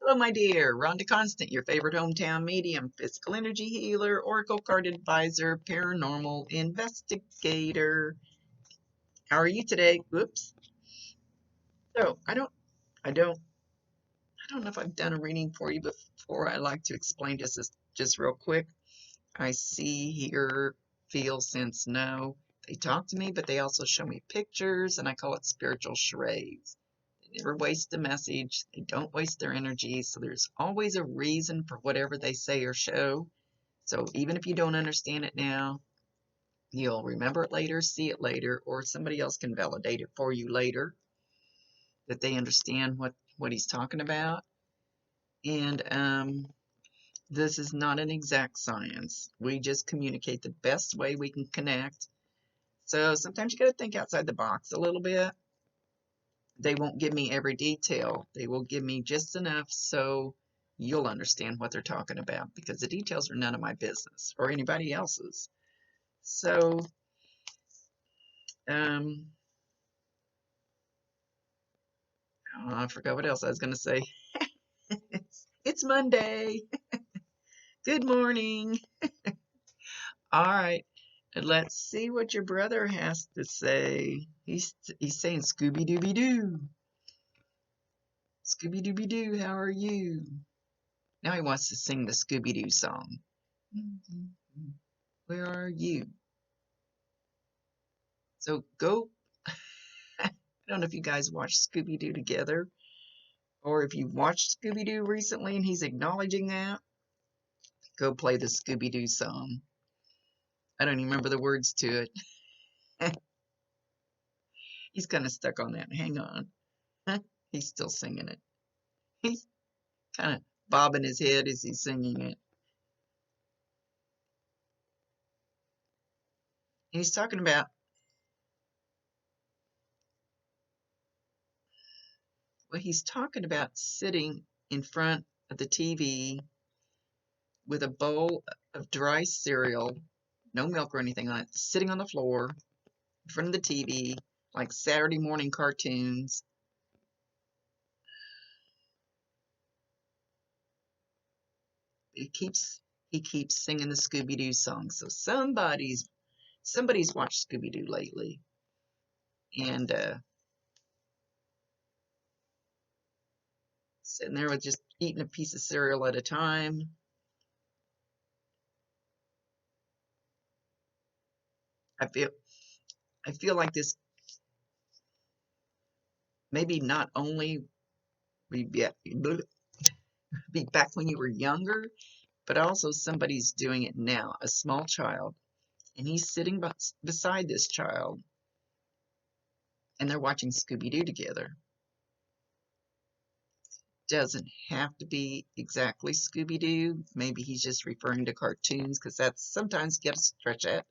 Hello, my dear. Rhonda Constant, your favorite hometown medium, physical energy healer, oracle card advisor, paranormal investigator. How are you today? Whoops. So I don't know if I've done a reading for you before. I like to explain just real quick. I see, hear, feel, sense, know. They talk to me, but they also show me pictures, and I call it spiritual charades. They never waste a message. They don't waste their energy. So there's always a reason for whatever they say or show. So even if you don't understand it now, you'll remember it later, see it later, or somebody else can validate it for you later that they understand what he's talking about. And this is not an exact science. We just communicate the best way we can connect. So sometimes you got to think outside the box a little bit. They won't give me every detail. They will give me just enough so you'll understand what they're talking about, because the details are none of my business or anybody else's. So, oh, I forgot what else I was going to say. It's Monday. Good morning. All right. Let's see what your brother has to say. He's saying Scooby Dooby Doo. Scooby Dooby Doo, how are you? Now he wants to sing the Scooby Doo song. Where are you? So go. I don't know if you guys watch Scooby Doo together, or if you've watched Scooby Doo recently and he's acknowledging that, go play the Scooby Doo song. I don't even remember the words to it. He's kind of stuck on that. Hang on. He's still singing it. He's kind of bobbing his head as he's singing it. He's talking about, well, he's talking about sitting in front of the TV with a bowl of dry cereal, no milk or anything on it, sitting on the floor in front of the TV, like Saturday morning cartoons. He keeps singing the Scooby Doo song. So somebody's watched Scooby Doo lately, and sitting there with just eating a piece of cereal at a time. I feel I feel like this maybe not only be back when you were younger, but also somebody's doing it now, a small child, and he's sitting beside this child, and they're watching Scooby Doo together. Doesn't have to be exactly Scooby Doo. Maybe he's just referring to cartoons, because that's sometimes get a stretch at.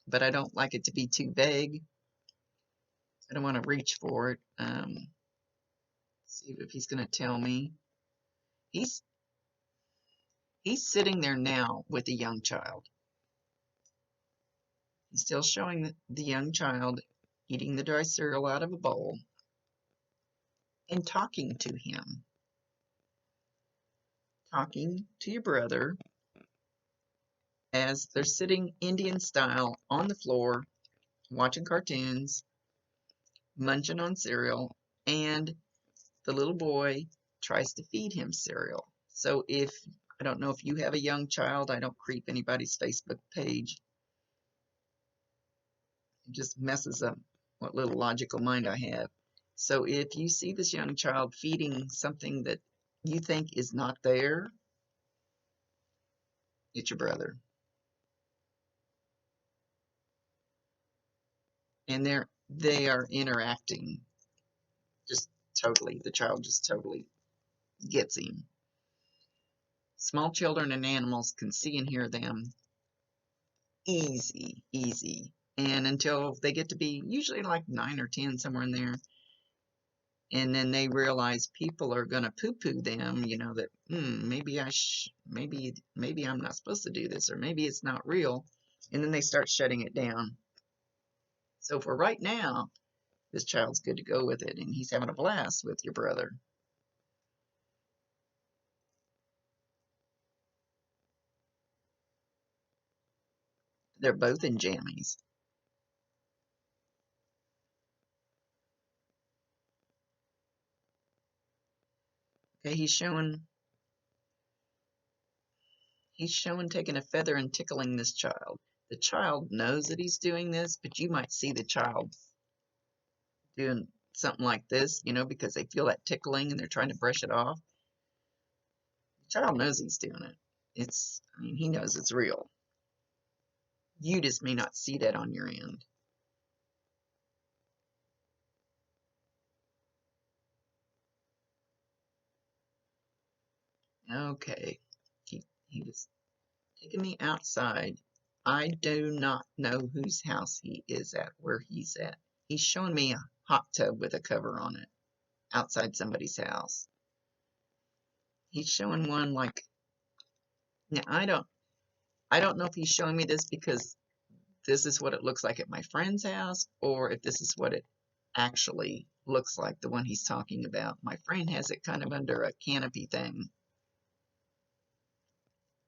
But I don't like it to be too vague. I don't want to reach for it. See if he's going to tell me. He's he's sitting there now with a young child. He's still showing the young child eating the dry cereal out of a bowl and talking to him. Talking to your brother as they're sitting Indian style on the floor, watching cartoons, munching on cereal, and the little boy tries to feed him cereal. So I don't know if you have a young child, I don't creep anybody's Facebook page. It just messes up what little logical mind I have. So if you see this young child feeding something that you think is not there, it's your brother. And they are interacting just totally. The child just totally gets him. Small children and animals can see and hear them easy, easy. And until they get to be usually like 9 or 10, somewhere in there, and then they realize people are going to poo-poo them, that maybe I'm not supposed to do this, or maybe it's not real, and then they start shutting it down. So for right now, this child's good to go with it, and he's having a blast with your brother. They're both in jammies. Okay, he's showing taking a feather and tickling this child. The child knows that he's doing this, but you might see the child doing something like this, because they feel that tickling and they're trying to brush it off. The child knows he's doing it. He knows it's real. You just may not see that on your end. Okay, he was taking me outside. I do not know whose house he is at, where he's at. He's showing me a hot tub with a cover on it outside somebody's house. He's showing one like, now I don't know if he's showing me this because this is what it looks like at my friend's house, or if this is what it actually looks like, the one he's talking about. My friend has it kind of under a canopy thing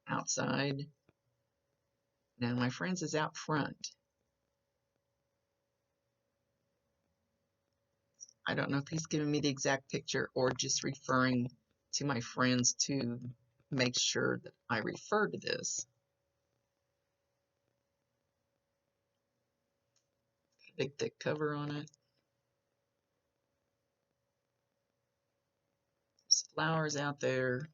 outside. Now my friend's is out front. I don't know if he's giving me the exact picture or just referring to my friends to make sure that I refer to this. Big thick cover on it. There's flowers out there.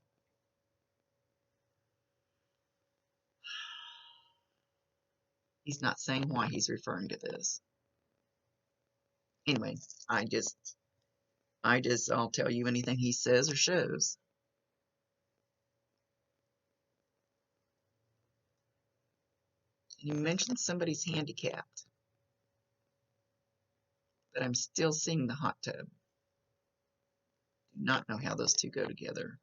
He's not saying why he's referring to this. Anyway, I'll tell you anything he says or shows. You mentioned somebody's handicapped, but I'm still seeing the hot tub. Do not know how those two go together.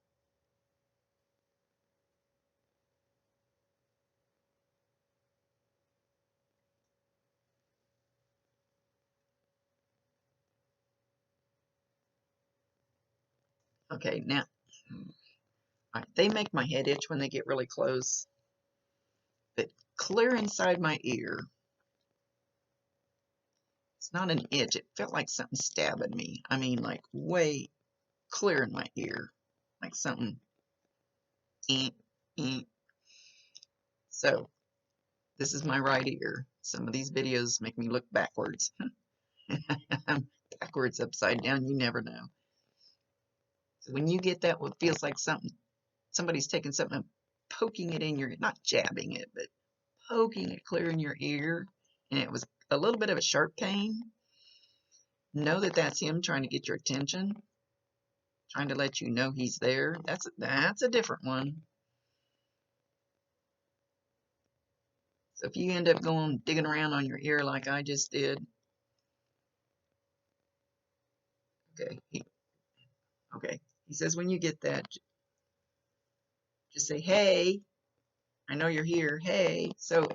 Okay, now, they make my head itch when they get really close, but clear inside my ear. It's not an itch. It felt like something stabbing me. Like way clear in my ear, like something. Eh, eh. So, this is my right ear. Some of these videos make me look backwards. Backwards, upside down, you never know. So when you get that, what feels like somebody's taking something and poking it in your, not jabbing it, but poking it clear in your ear, and it was a little bit of a sharp pain, know that that's him trying to get your attention, trying to let you know he's there. That's a different one. So if you end up going digging around on your ear like I just did, okay, he says when you get that, just say, hey, I know you're here, hey. So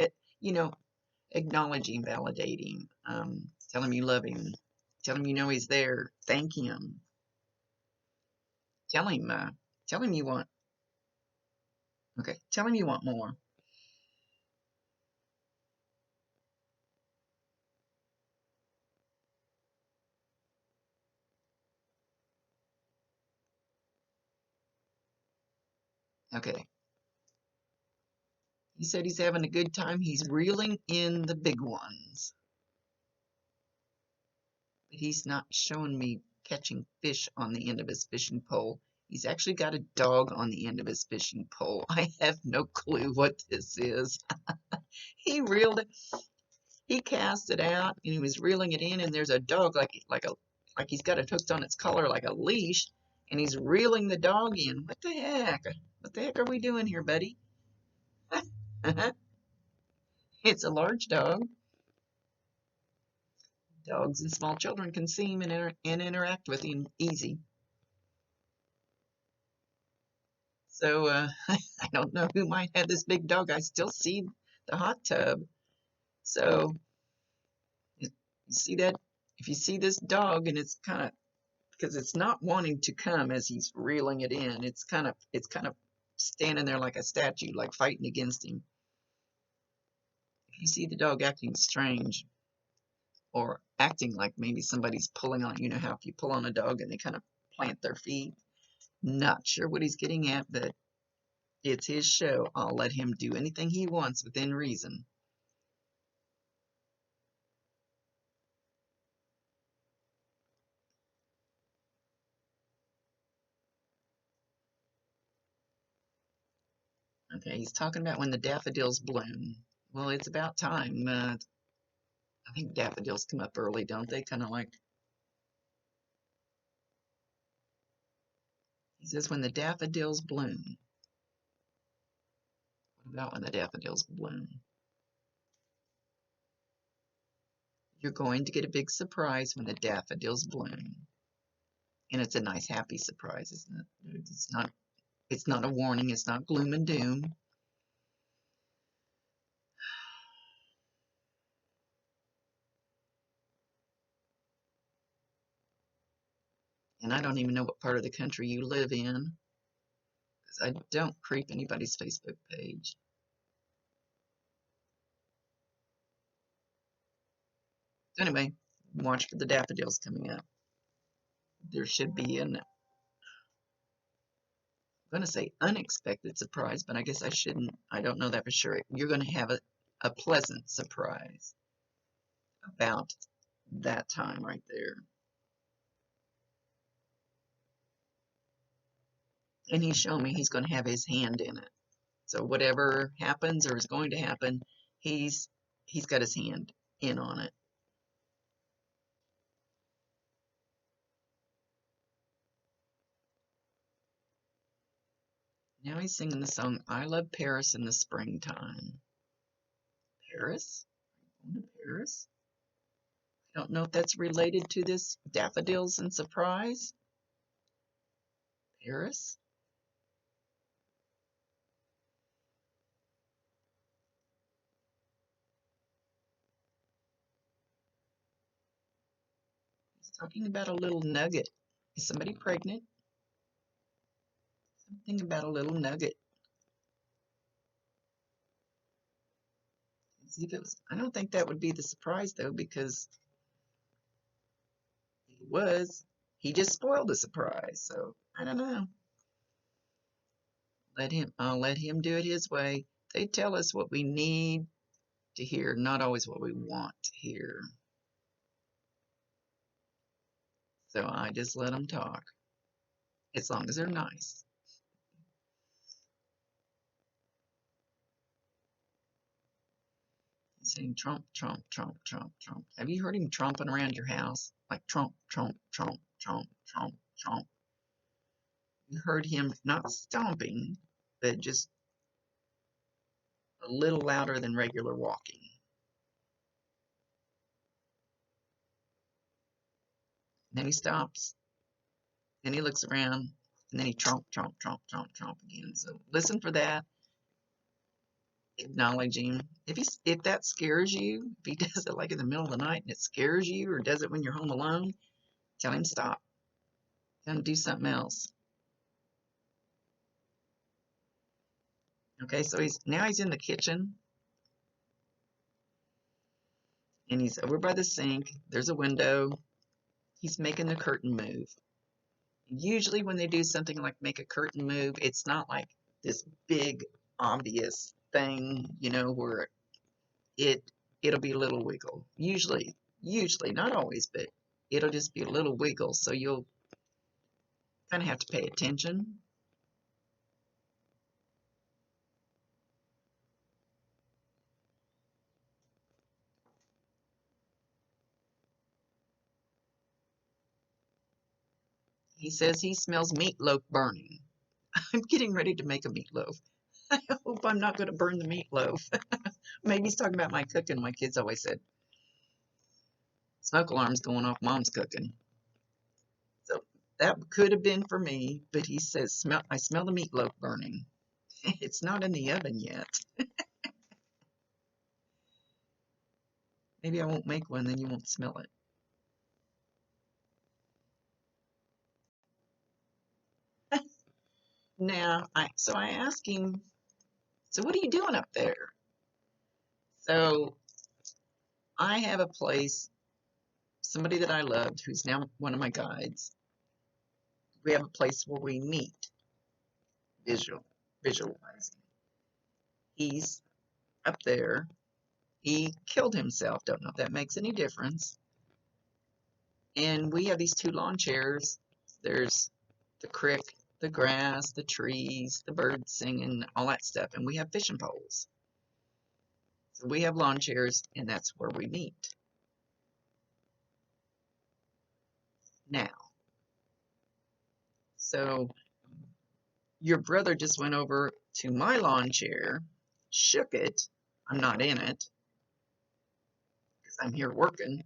acknowledging, validating, tell him you love him, tell him you know he's there, thank him, tell him you want, tell him you want more. Okay. He said he's having a good time. He's reeling in the big ones. But he's not showing me catching fish on the end of his fishing pole. He's actually got a dog on the end of his fishing pole. I have no clue what this is. He reeled it. He cast it out and he was reeling it in, and there's a dog like he's got it hooked on its collar like a leash, and he's reeling the dog in. What the heck? What the heck are we doing here, buddy? It's a large dog. Dogs and small children can see him and interact with him easy. So I don't know who might have this big dog. I still see the hot tub. So you see that? If you see this dog and it's kind of, because it's not wanting to come as he's reeling it in, it's kind of standing there like a statue, like fighting against him. You see the dog acting strange or acting like maybe somebody's pulling on, you know how if you pull on a dog and they kind of plant their feet. Not sure what he's getting at, but it's his show. I'll let him do anything he wants within reason. Okay, he's talking about when the daffodils bloom. Well, it's about time. I think daffodils come up early, don't they? Kind of like, he says, when the daffodils bloom. What about when the daffodils bloom? You're going to get a big surprise when the daffodils bloom. And it's a nice, happy surprise, isn't it? It's not a warning. It's not gloom and doom. And I don't even know what part of the country you live in, because I don't creep anybody's Facebook page. So anyway, watch for the daffodils coming up. There should be an, I'm going to say unexpected surprise, but I guess I shouldn't. I don't know that for sure. You're going to have a pleasant surprise about that time right there. And he's shown me he's going to have his hand in it. So whatever happens or is going to happen, he's got his hand in on it. Now he's singing the song, I Love Paris in the Springtime. Paris? Going to Paris? I don't know if that's related to this daffodils and surprise. Paris? He's talking about a little nugget. Is somebody pregnant? Something about a little nugget. See if it was, I don't think that would be the surprise though, because he just spoiled the surprise. So I don't know. I'll let him do it his way. They tell us what we need to hear, not always what we want to hear. So I just let them talk, as long as they're nice. He's saying Trump, Trump, Trump, Trump, Trump. Have you heard him tromping around your house? Like Trump, Trump, Trump, Trump, Trump, Trump. You heard him not stomping, but just a little louder than regular walking. Then he stops. Then he looks around. And then he tromp, tromp, tromp, tromp, tromp again. So listen for that. Acknowledge him. If that scares you, if he does it like in the middle of the night and it scares you, or does it when you're home alone, tell him stop. Tell him do something else. Okay, so now he's in the kitchen. And he's over by the sink. There's a window. He's making the curtain move. Usually when they do something like make a curtain move, it's not like this big obvious thing, where it'll be a little wiggle. Usually, not always, but it'll just be a little wiggle, so you'll kind of have to pay attention. He says he smells meatloaf burning. I'm getting ready to make a meatloaf. I hope I'm not going to burn the meatloaf. Maybe he's talking about my cooking. My kids always said, smoke alarm's going off, mom's cooking. So that could have been for me, but he says, I smell the meatloaf burning. It's not in the oven yet. Maybe I won't make one, then you won't smell it. Now, I asked him, so what are you doing up there? So I have a place, somebody that I loved, who's now one of my guides. We have a place where we meet, visualizing. He's up there. He killed himself. Don't know if that makes any difference. And we have these two lawn chairs. There's the creek, the grass, the trees, the birds singing, all that stuff. And we have fishing poles. So we have lawn chairs, and that's where we meet. Now, so your brother just went over to my lawn chair, shook it. I'm not in it because I'm here working.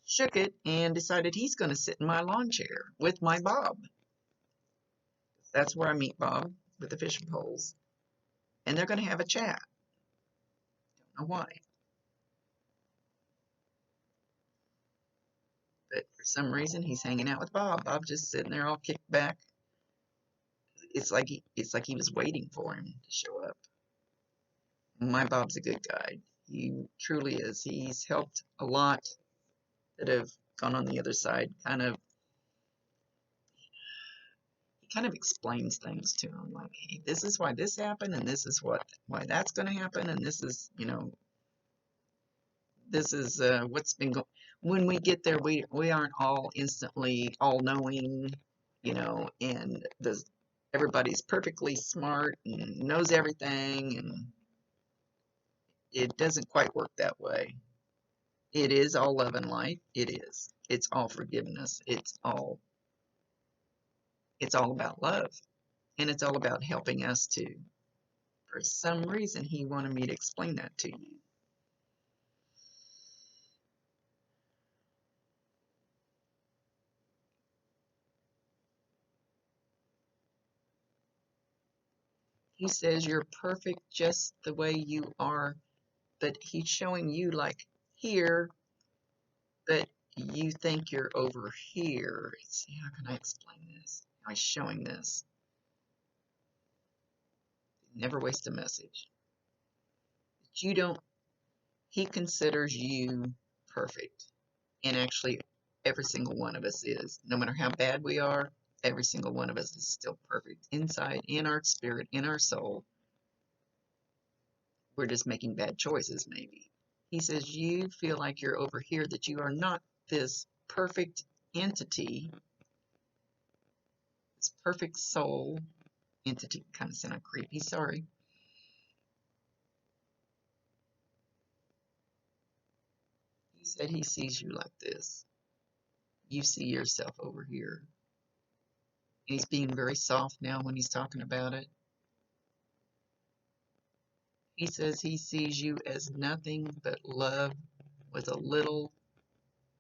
Shook it and decided he's going to sit in my lawn chair with my Bob. That's where I meet Bob with the fishing poles. And they're going to have a chat. Don't know why. But for some reason, he's hanging out with Bob. Bob's just sitting there all kicked back. It's like he was waiting for him to show up. My Bob's a good guy. He truly is. He's helped a lot that have gone on the other side. He kind of explains things to him, like, hey, this is why this happened, and this is why that's going to happen, and this is, this is what's been going. When we get there, we aren't all instantly all knowing, and everybody's perfectly smart and knows everything, and it doesn't quite work that way. It is all love and light. It is. It's all forgiveness. It's all about love, and it's all about helping us too. For some reason, he wanted me to explain that to you. He says you're perfect just the way you are, but he's showing you like here, but you think you're over here. Let's see, how can I explain this? By showing this. Never waste a message. He considers you perfect. And actually, every single one of us is. No matter how bad we are, every single one of us is still perfect. Inside, in our spirit, in our soul. We're just making bad choices, maybe. He says you feel like you're over here, that you are not this perfect entity, this perfect soul entity. Kind of sound creepy, sorry. He said he sees you like this. You see yourself over here. He's being very soft now when he's talking about it. He says he sees you as nothing but love with a little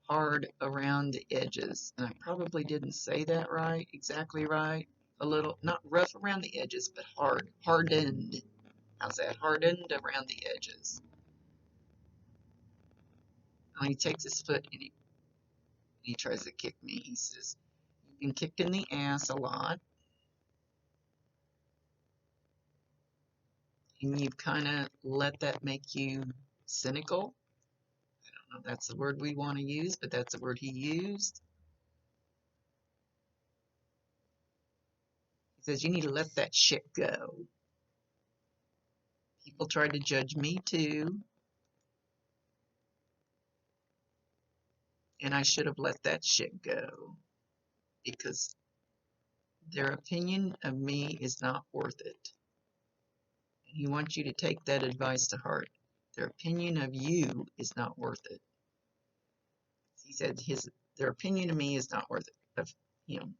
hard around the edges. And I probably didn't say that right, exactly right. A little, not rough around the edges, but hardened. How's that? Hardened around the edges. And he takes his foot and he tries to kick me. He says, you've been kicked in the ass a lot. And you've kind of let that make you cynical. I don't know if that's the word we want to use, but that's the word he used. He says, you need to let that shit go. People tried to judge me too. And I should have let that shit go. Because their opinion of me is not worth it. And he wants you to take that advice to heart. Their opinion of you is not worth it. He said their opinion of me is not worth it. Of him.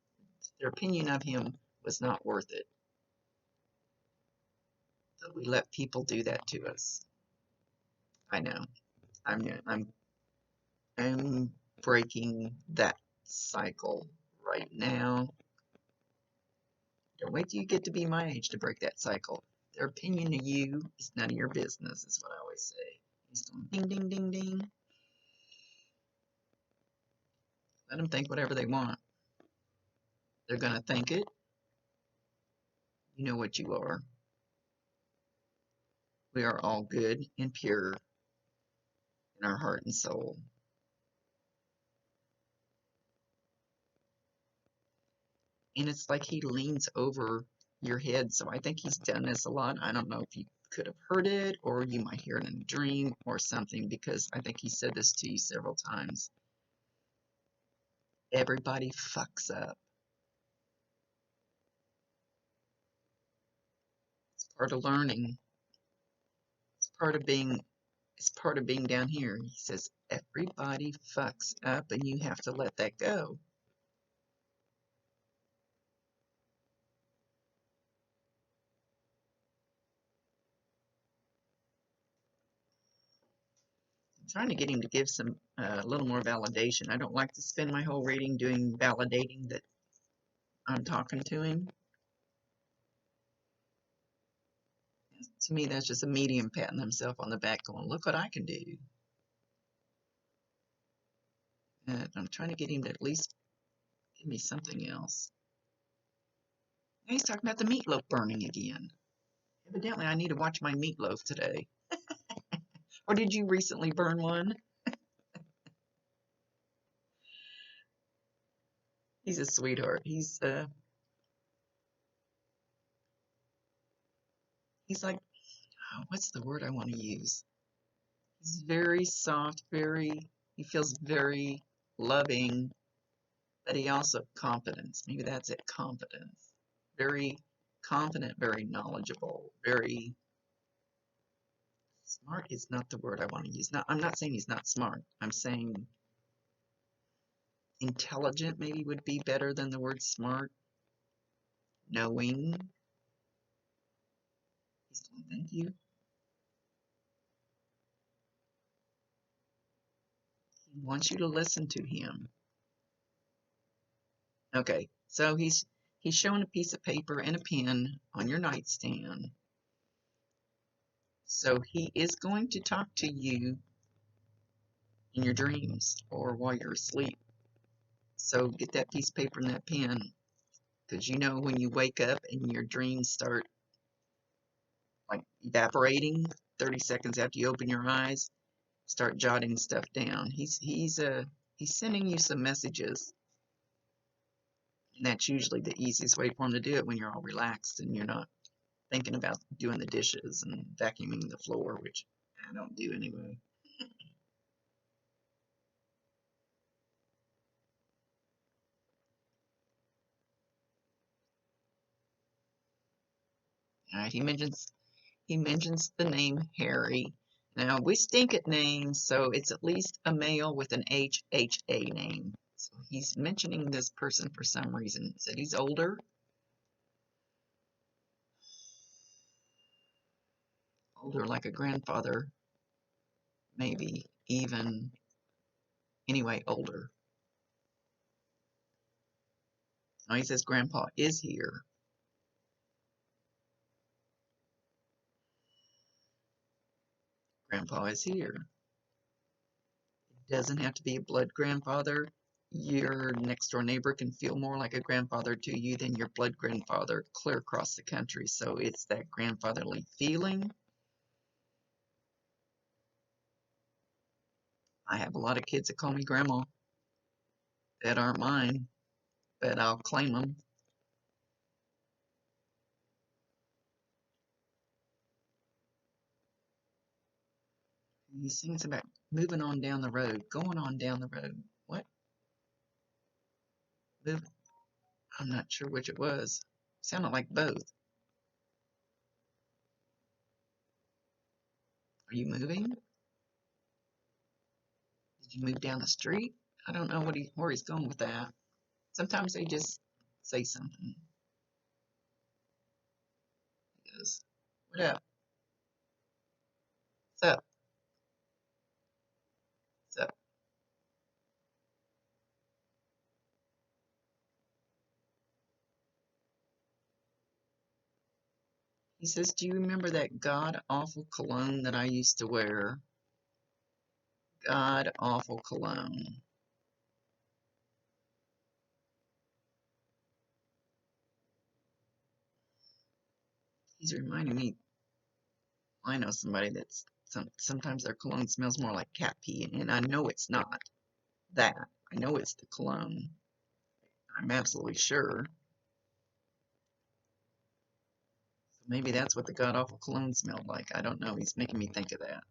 Their opinion of him was not worth it. So we let people do that to us. I know. I'm breaking that cycle right now. Don't wait till you get to be my age to break that cycle. Their opinion of you is none of your business, is what I always say. He's going ding, ding, ding, ding. Let them think whatever they want. They're going to think it. You know what you are. We are all good and pure in our heart and soul. And it's like he leans over your head. So I think he's done this a lot. I don't know if you could have heard it or you might hear it in a dream or something, because I think he said this to you several times. Everybody fucks up. It's part of learning. It's part of being down here. He says everybody fucks up and you have to let that go. I'm trying to get him to give some a little more validation. I don't like to spend my whole reading doing validating that I'm talking to him. To me, that's just a medium patting himself on the back going, look what I can do. And I'm trying to get him to at least give me something else. Now he's talking about the meatloaf burning again. Evidently, I need to watch my meatloaf today. Or did you recently burn one? He's a sweetheart. He's like, oh, what's the word I want to use? He's very soft, he feels very loving, but he also confidence. Maybe that's it, confidence. Very confident, very knowledgeable, very smart is not the word I want to use. Now, I'm not saying he's not smart. I'm saying intelligent maybe would be better than the word smart. Knowing. He's saying thank you. He wants you to listen to him. Okay, so he's showing a piece of paper and a pen on your nightstand. So he is going to talk to you in your dreams or while you're asleep. So get that piece of paper and that pen, because you know when you wake up and your dreams start like evaporating 30 seconds after you open your eyes, start jotting stuff down. He's sending you some messages, and that's usually the easiest way for him to do it when you're all relaxed and you're not thinking about doing the dishes and vacuuming the floor, which I don't do anyway. All right, he mentions the name Harry. Now we stink at names, so it's at least a male with an HHA name. So he's mentioning this person for some reason. He said he's older like a grandfather, maybe even, anyway, older. Now he says grandpa is here. Grandpa is here. It doesn't have to be a blood grandfather. Your next door neighbor can feel more like a grandfather to you than your blood grandfather clear across the country. So it's that grandfatherly feeling. I have a lot of kids that call me grandma that aren't mine, but I'll claim them. He sings about moving on down the road, going on down the road. What? Move? I'm not sure which it was. Sounded like both. Are you moving? Did you move down the street? I don't know where he's going with that. Sometimes they just say something. He goes, what up? What's up? What's up? He says, do you remember that god awful cologne that I used to wear? God awful cologne. He's reminding me, I know somebody that's sometimes their cologne smells more like cat pee, and I know it's not that. I know it's the cologne. I'm absolutely sure. So maybe that's what the god awful cologne smelled like. I don't know. He's making me think of that.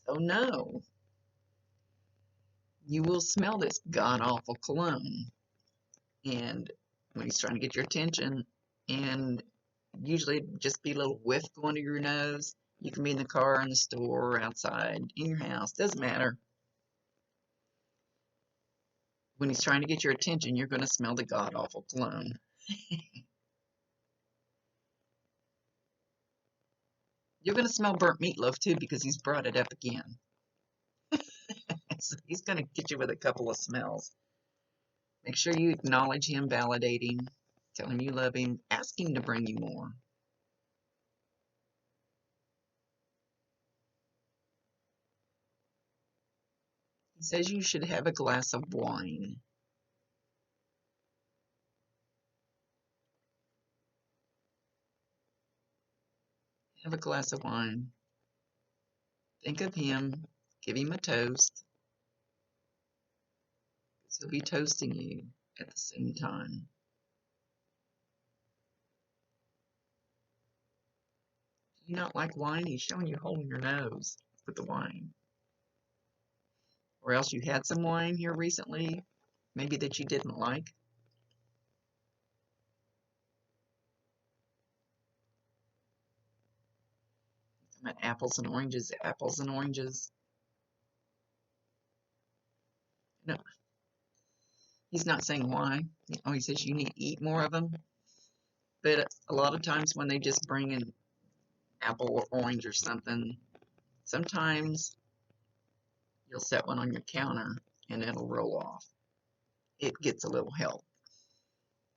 So no, you will smell this god awful cologne, and when he's trying to get your attention, and usually just be a little whiff going to your nose. You can be in the car, in the store, outside, in your house, doesn't matter. When he's trying to get your attention, you're going to smell the god awful cologne. You're going to smell burnt meatloaf too because he's brought it up again. So he's going to get you with a couple of smells. Make sure you acknowledge him, validating, tell him you love him, ask him to bring you more. He says you should have a glass of wine. Have a glass of wine. Think of him. Give him a toast. He'll be toasting you at the same time. Do you not like wine? He's showing you holding your nose with the wine. Or else you had some wine here recently, maybe that you didn't like. Apples and oranges, apples and oranges. No, he's not saying why. Oh, he says you need to eat more of them. But a lot of times when they just bring an apple or orange or something, sometimes you'll set one on your counter and it'll roll off. It gets a little help.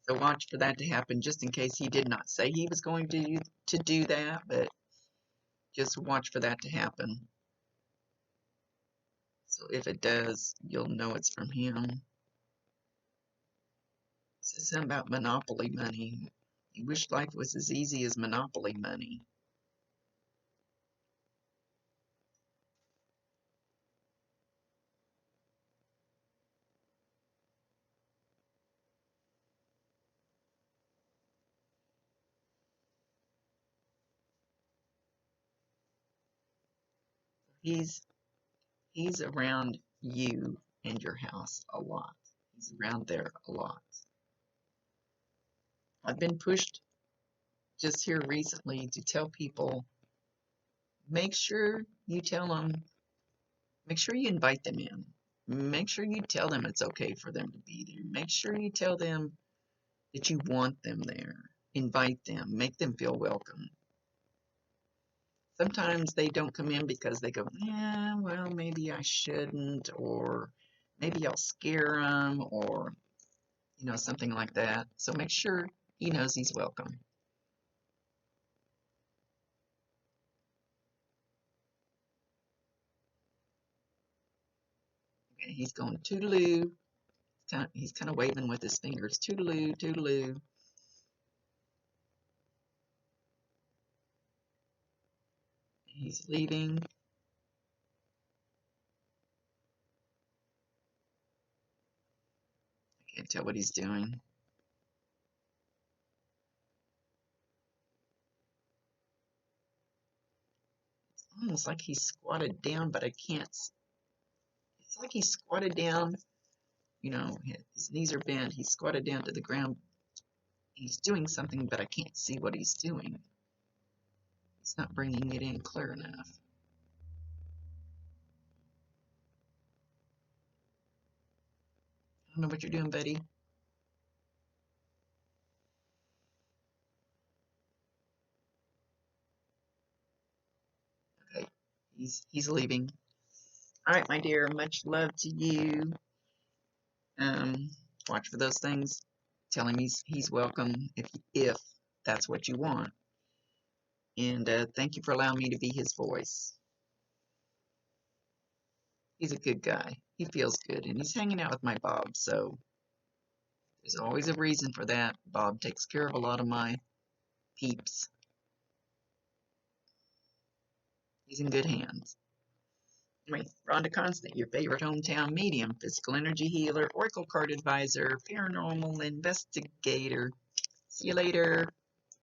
So watch for that to happen, just in case he did not say he was going to do that, but just watch for that to happen. So if it does, you'll know it's from him. It says something about monopoly money. You wish life was as easy as monopoly money. He's around you and your house a lot. He's around there a lot. I've been pushed just here recently to tell people, make sure you tell them, make sure you invite them in. Make sure you tell them it's okay for them to be there. Make sure you tell them that you want them there. Invite them, make them feel welcome. Sometimes they don't come in because they go, yeah, well, maybe I shouldn't, or maybe I'll scare them, or, something like that. So make sure he knows he's welcome. Okay, he's going toodaloo. He's kind of waving with his fingers, toodaloo, toodaloo. He's leaving. I can't tell what he's doing. It's almost like he's squatted down, but I can't. It's like he's squatted down, his knees are bent. He's squatted down to the ground. He's doing something, but I can't see what he's doing. He's not bringing it in clear enough. I don't know what you're doing, buddy. Okay, he's leaving. All right, my dear, much love to you. Watch for those things. Tell him he's welcome if that's what you want. And thank you for allowing me to be his voice. He's a good guy. He feels good, and he's hanging out with my Bob, so There's always a reason for that. Bob takes care of a lot of my peeps. He's in good hands. Anyway, Rhonda Constant, your favorite hometown medium, physical energy healer, oracle card advisor, paranormal investigator. See you later.